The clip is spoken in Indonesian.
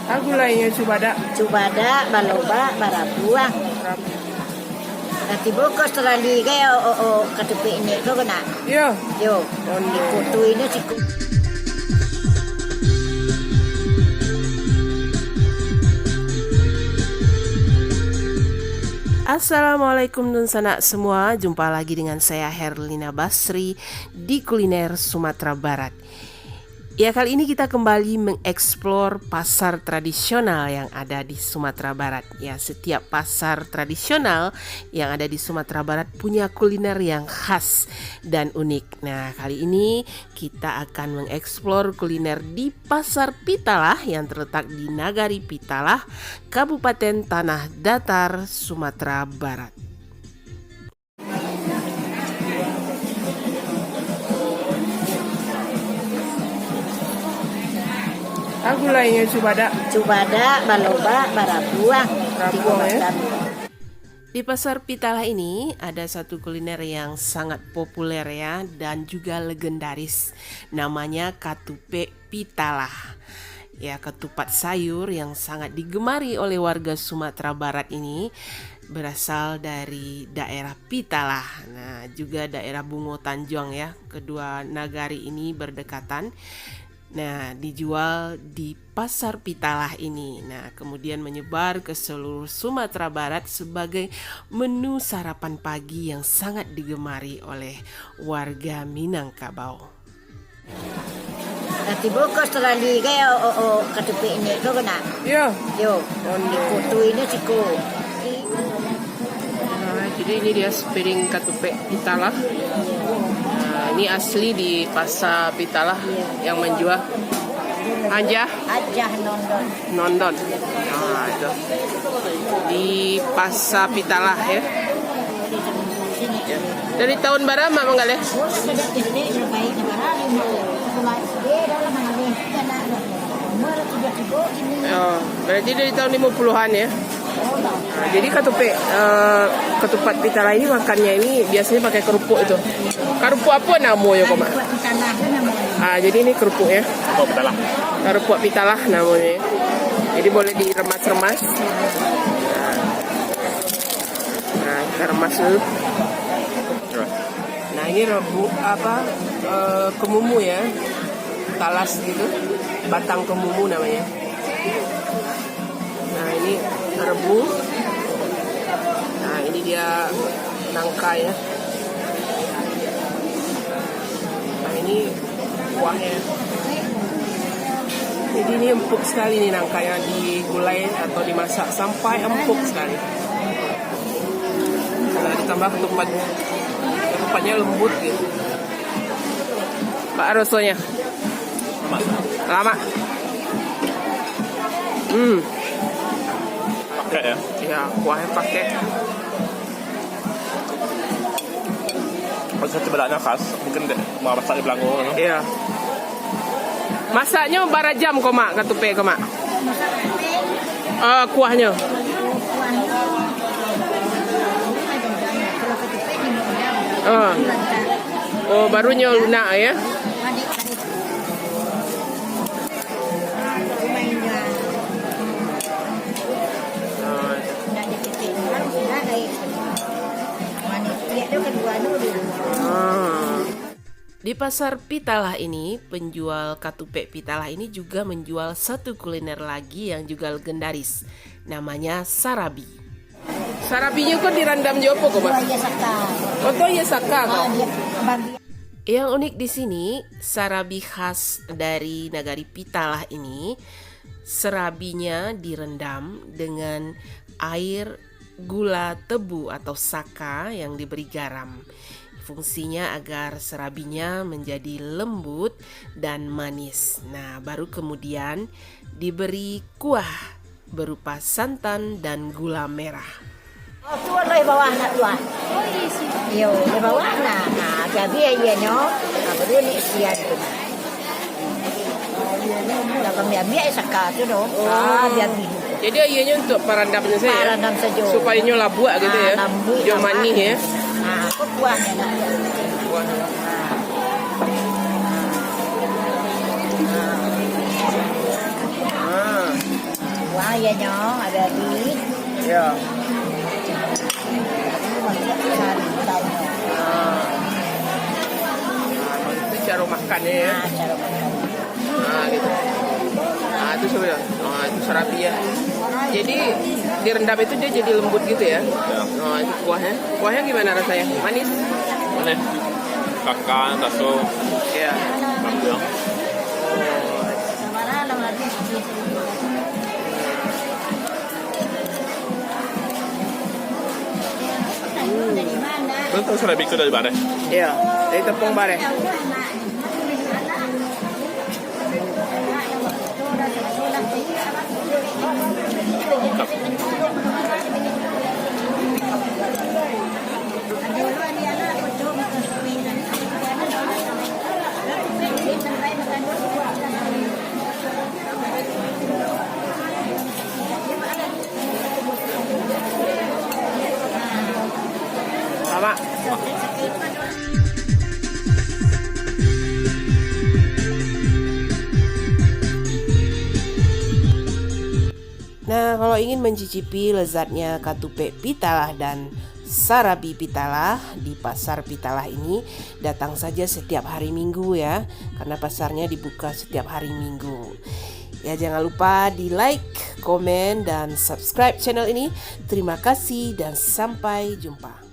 Aku lainnya cubada. Cubada, baloba, barabuang. Nanti bungkus terali kayak ketupi ini tuh kena. Iya. Yo, di kutu ini sih. Assalamualaikum dan sanak semua. Jumpa lagi dengan saya Herlina Basri di Kuliner Sumatera Barat. Ya, kali ini kita kembali mengeksplor pasar tradisional yang ada di Sumatera Barat. Ya, setiap pasar tradisional yang ada di Sumatera Barat punya kuliner yang khas dan unik. Nah, kali ini kita akan mengeksplor kuliner di Pasar Pitalah yang terletak di Nagari Pitalah, Kabupaten Tanah Datar, Sumatera Barat. Aku lainnya cubada. Cubada, baloba, barabuang. Ya. Di Pasar Pitalah ini ada satu kuliner yang sangat populer ya dan juga legendaris. Namanya Katupe Pitalah. Ya, ketupat sayur yang sangat digemari oleh warga Sumatera Barat ini berasal dari daerah Pitalah. Nah, juga daerah Bungo Tanjung ya. Kedua nagari ini berdekatan. Nah, dijual di Pasar Pitalah ini. Nah, kemudian menyebar ke seluruh Sumatera Barat sebagai menu sarapan pagi yang sangat digemari oleh warga Minangkabau. Nanti bungkus terali kayak ketupi ini tuh kena. Iya. Yo, di kutu ini sih. Nah, jadi ini dia piring Katupe Pitalah. Nah, ini asli di Pasar Pitalah yang menjual aja nondon. Nah, itu di Pasar Pitalah ya. Dari tahun berapa Manggale? Oh, berarti dari tahun 50-an ya. Nah, jadi ketupat Pitalah ini makannya ini biasanya pakai kerupuk itu. Kerupuk apa namanya kok, Mak? Jadi ini kerupuk ya. Oh, Pitalah. Kerupuk Pitalah namanya. Jadi boleh diremas-remas. Nah, kita remas dulu. Nah, ini kemumu ya. Talas gitu. Batang kemumu namanya. Nah, ini rebus. Nah, ini dia nangka ya. Nah, ini kuahnya. Jadi ini empuk sekali nih nangkanya, digulai atau dimasak sampai empuk sekali. Nah, ditambah ketupatnya lembut gitu. Pak rasanya lama. Pakai ya? Ya, kuahnya pakai. Kalau saya belakangnya khas, mungkin mau masak di Belanggo. Iya. Masaknya berapa jam kok, Mak? Katupe kok, Mak? Kuahnya. Oh, barunya lunak ya. Di Pasar Pitalah ini, penjual Katupe Pitalah ini juga menjual satu kuliner lagi yang juga legendaris. Namanya sarabi. Sarabinya kok direndam jopo kok, Mas? Oh, ya saka kok. Yang unik di sini, sarabi khas dari Nagari Pitalah ini, serabinya direndam dengan air gula tebu atau saka yang diberi garam. Fungsinya agar serabinya menjadi lembut dan manis. Nah, baru kemudian diberi kuah berupa santan dan gula merah. Oh, tuan lo bawah nak tuan. Yo, di bawah nak. Nah, jadi aja nyo. Baru ni sian tu. Dalam biar saka tu doh. Biar biru. Jadi ayahnya untuk perendamnya saya. Perendam saja. Supaya nyo labuak gitu ya. Yang manis ya. Nah, kok kuahnya nak. ya nyong, ada di. Ya. Itu cara makannya ya. Nah, cara makan. Nah, gitu. Nah, itu sebenarnya. Nah, itu sarabi ya. Jadi direndam itu dia jadi lembut gitu ya. Nah, itu kuahnya. Kuahnya gimana rasanya? Manis? Mana? Kakak, taso, Ya. kampion. Mana lagi? Dari mana? Lu tahu sarabi itu dari mana? Iya, dari tepung bare. Sama. Nah, kalau ingin mencicipi lezatnya katupe Pitalah dan sarabi Pitalah di pasar Pitalah ini, datang saja setiap hari Minggu ya, karena pasarnya dibuka setiap hari Minggu. Ya, jangan lupa di like, komen, dan subscribe channel ini. Terima kasih dan sampai jumpa.